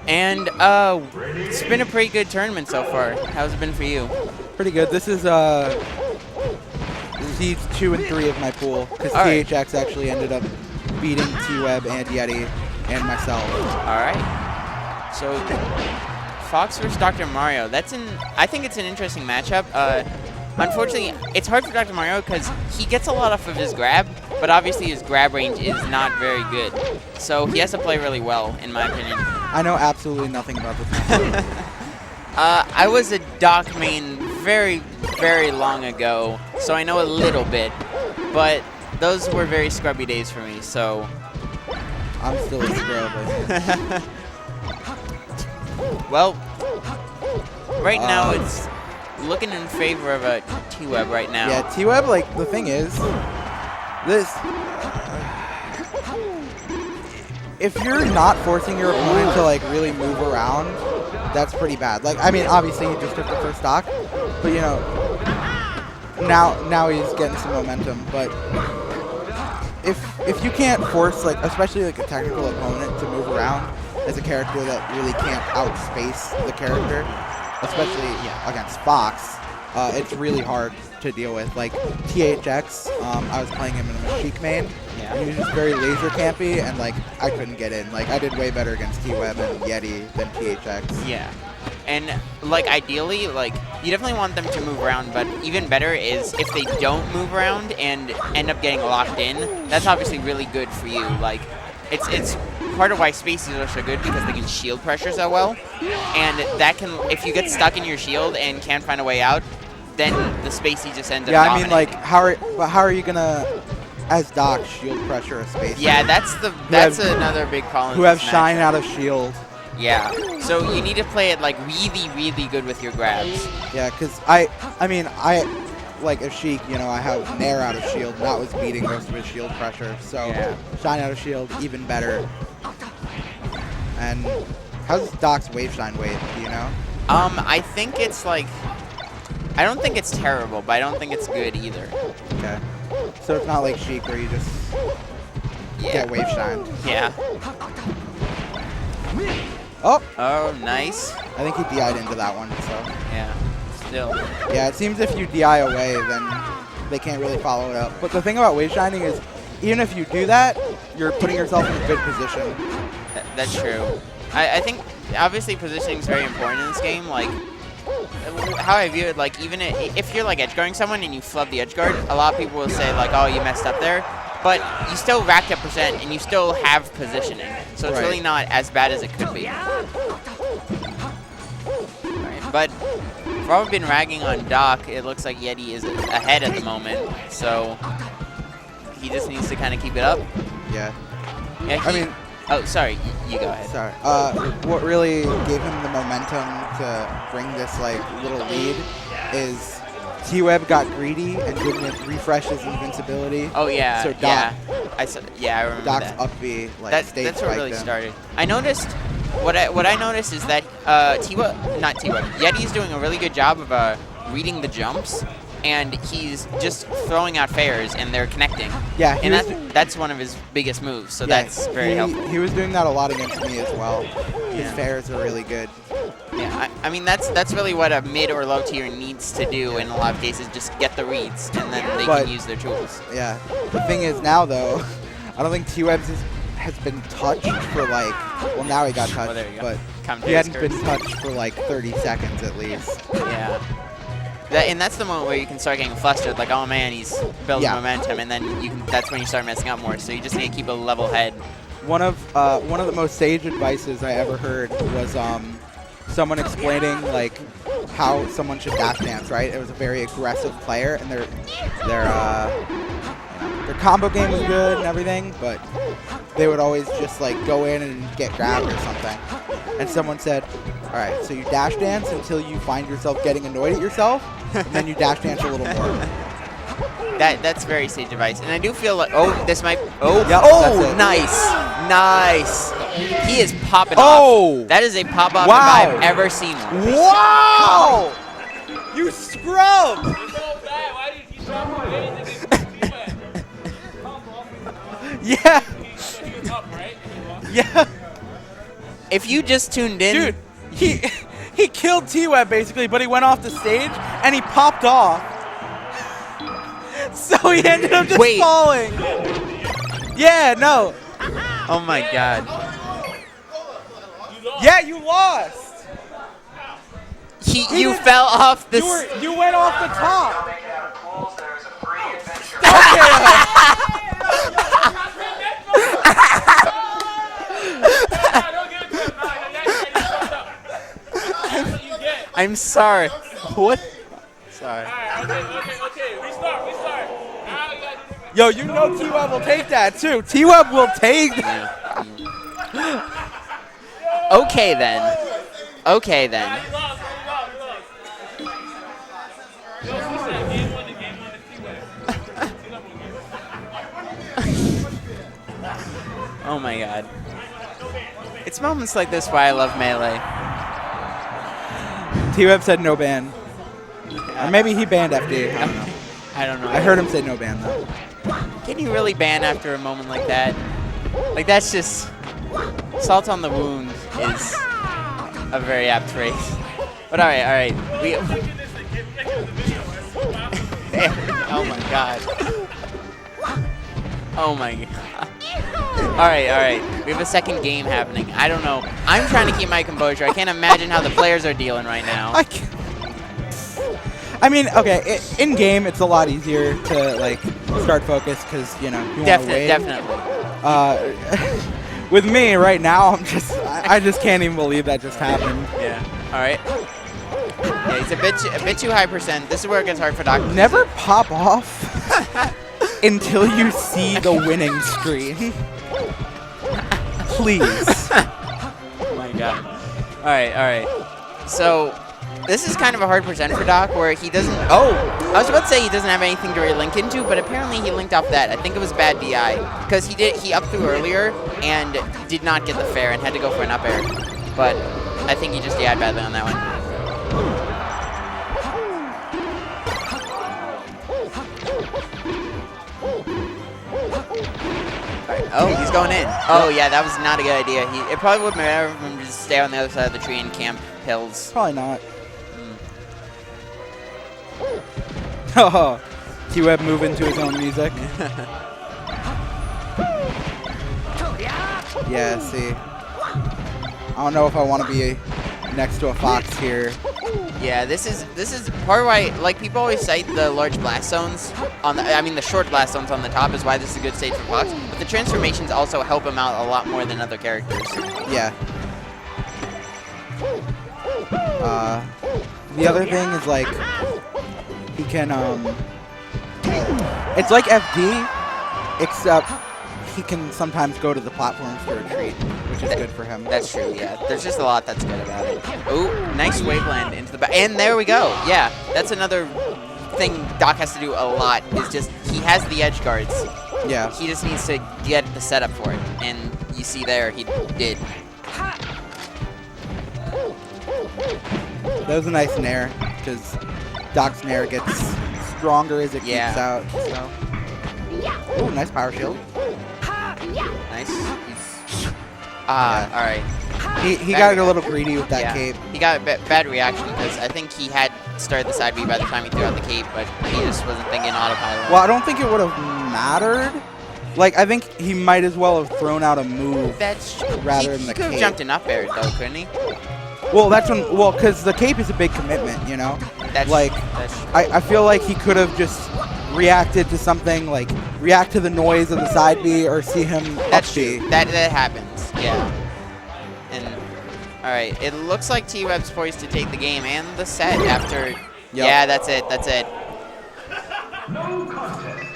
And it's been a pretty good tournament so far. How's it been for you? Pretty good. This is seeds 2 and 3 of my pool because THX actually ended up beating Twebb and Yedi and myself. All right. So Fox versus Dr. Mario. I think it's an interesting matchup. Unfortunately, it's hard for Dr. Mario because he gets a lot off of his grab, but obviously his grab range is not very good. So he has to play really well, in my opinion. I know absolutely nothing about this matchup. I was a Doc main very, very long ago, so I know a little bit, but those were very scrubby days for me, so... I'm still a scrub. Well, right now it's looking in favor of a Twebb right now. Yeah, Twebb, like, the thing is, if you're not forcing your opponent to, like, really move around, that's pretty bad. Like, I mean, obviously he just took the first stock, but, you know, now he's getting some momentum. But if you can't force, like, especially, like, a technical opponent to move around as a character that really can't outspace the character, especially against Fox, it's really hard to deal with. Like THX, I was playing him in a Mashiq main, and he was just very laser campy, and like I couldn't get in. Like I did way better against Twebb and Yedi than THX. Yeah, and like ideally, like you definitely want them to move around, but even better is if they don't move around and end up getting locked in. That's obviously really good for you. Like it's part of why spaces are so good because they can shield pressure so well, and that can, if you get stuck in your shield and can't find a way out, then the spacey just ends up I dominating. mean, like how are you gonna, as Doc, shield pressure a space? Yeah, that's another big problem. Who have shine out of shield. Yeah, so you need to play it like really, really good with your grabs. Yeah, because I mean, like a Sheik, you know, I have Nair out of shield, and that was beating most of his shield pressure. So shine out of shield, even better. And how's Doc's wave shine weight? Do you know? I think it's like, I don't think it's terrible, but I don't think it's good either. Okay. So it's not like Sheik where you just get wave shined. Yeah. Oh. Oh, nice. I think he DI'd into that one. So. Yeah. Still. Yeah, it seems if you DI away, then they can't really follow it up. But the thing about wave shining is, even if you do that, you're putting yourself in a good position. That's true. I think obviously positioning is very important in this game. Like how I view it, like even if you're like edge guarding someone and you flub the edge guard, a lot of people will say like, oh, you messed up there, but you still racked up percent and you still have positioning, so it's really not as bad as it could be. Right. But for all we've been ragging on Doc, it looks like Yedi is ahead at the moment, so he just needs to kind of keep it up. Yeah. Yeah. I mean. Oh, sorry. You go ahead. Sorry. What really gave him the momentum to bring this like little lead is Twebb got greedy and didn't refresh his invincibility. Oh yeah. So Doc, I remember Doc's that. up B like stage that's what really him. started. I noticed what I noticed is that Yedi's doing a really good job of reading the jumps, and he's just throwing out fairs and they're connecting. Yeah, and that's one of his biggest moves, so that's very helpful. He was doing that a lot against me as well. His fairs are really good. Yeah, I mean that's really what a mid or low tier needs to do in a lot of cases, just get the reads and then they can use their tools. Yeah, the thing is now though, I don't think Twebb has been touched for like, well now he got touched, but he hadn't been touched for like 30 seconds at least. Yeah. And that's the moment where you can start getting flustered, like, oh man, he's building momentum, and then that's when you start messing up more. So you just need to keep a level head. One of the most sage advices I ever heard was someone explaining like how someone should dash dance. Right? It was a very aggressive player, and their combo game was good and everything, but they would always just like go in and get grabbed or something. And someone said, all right, so you dash dance until you find yourself getting annoyed at yourself, and then you dash dance a little more. That's very sage advice. And I do feel like, nice. Nice. He is popping off. That is a pop-off if I've ever seen one. Wow! You scrub! Yeah. Yeah. if you just tuned in, Dude, he killed Twebb basically, but he went off the stage and he popped off. So he ended up just falling. Yeah, no. Oh my god. Yeah, you lost. You fell off the. You went off the top. I'm sorry. What? Sorry. Okay. Restart. Yo, you know Twebb will take that too. Twebb will take that. Okay then. Okay then. Oh my god. It's moments like this why I love Melee. Twebb said no ban. Or maybe he banned FD. I don't know. I don't know. I heard him say no ban though. Can you really ban after a moment like that? Like that's just salt on the wound is a very apt phrase. But all right. We. Oh my god. Oh my god. All right. We have a second game happening. I don't know. I'm trying to keep my composure. I can't imagine how the players are dealing right now. I mean, okay, in game it's a lot easier to like start focus because you want to wait. Definitely. With me right now, I just can't even believe that just happened. Yeah. All right. Yeah, he's a bit too high percent. This is where it gets hard for Doc. Never pop off until you see the winning screen. Please. Oh my god. All right. So this is kind of a hard percent for Doc where he doesn't. Oh, I was about to say he doesn't have anything to relink into, but apparently he linked off that. I think it was bad DI because he up threw earlier and did not get the fair and had to go for an up air. But I think he just DI'd badly on that one. Oh, he's going in. Oh, yeah, that was not a good idea. It probably would be better for him to just stay on the other side of the tree and camp hills. Probably not. Oh, Twebb moving to his own music. Yeah, see. I don't know if I want to be next to a fox here. Yeah, this is part of why, like, people always cite the large blast zones on the, the short blast zones on the top is why this is a good stage for Fox. But the transformations also help him out a lot more than other characters. Yeah. The other thing is like he can it's like FD, except he can sometimes go to the platforms to retreat, which is good for him. That's true, yeah. There's just a lot that's good about it. Oh, nice wave land into the back. And there we go. Yeah, that's another thing Doc has to do a lot is just he has the edge guards. Yeah. He just needs to get the setup for it. And you see there, he did. That was a nice nair, because Doc's nair gets stronger as it keeps out. So. Ooh, nice power shield. Nice. Alright. He got a little greedy with that cape. He got a bad reaction because I think he had started the side B by the time he threw out the cape, but he just wasn't thinking autopilot. Well, I don't think it would have mattered. Like, I think he might as well have thrown out a move rather than the cape. He could have jumped an up air, though, couldn't he? Well, because the cape is a big commitment, you know? That's I feel like he could have just reacted to something, like, react to the noise of the side B or see him up B. That happens, yeah. And, alright, it looks like T-Web's poised to take the game and the set after... Yep. Yeah, that's it. No contest.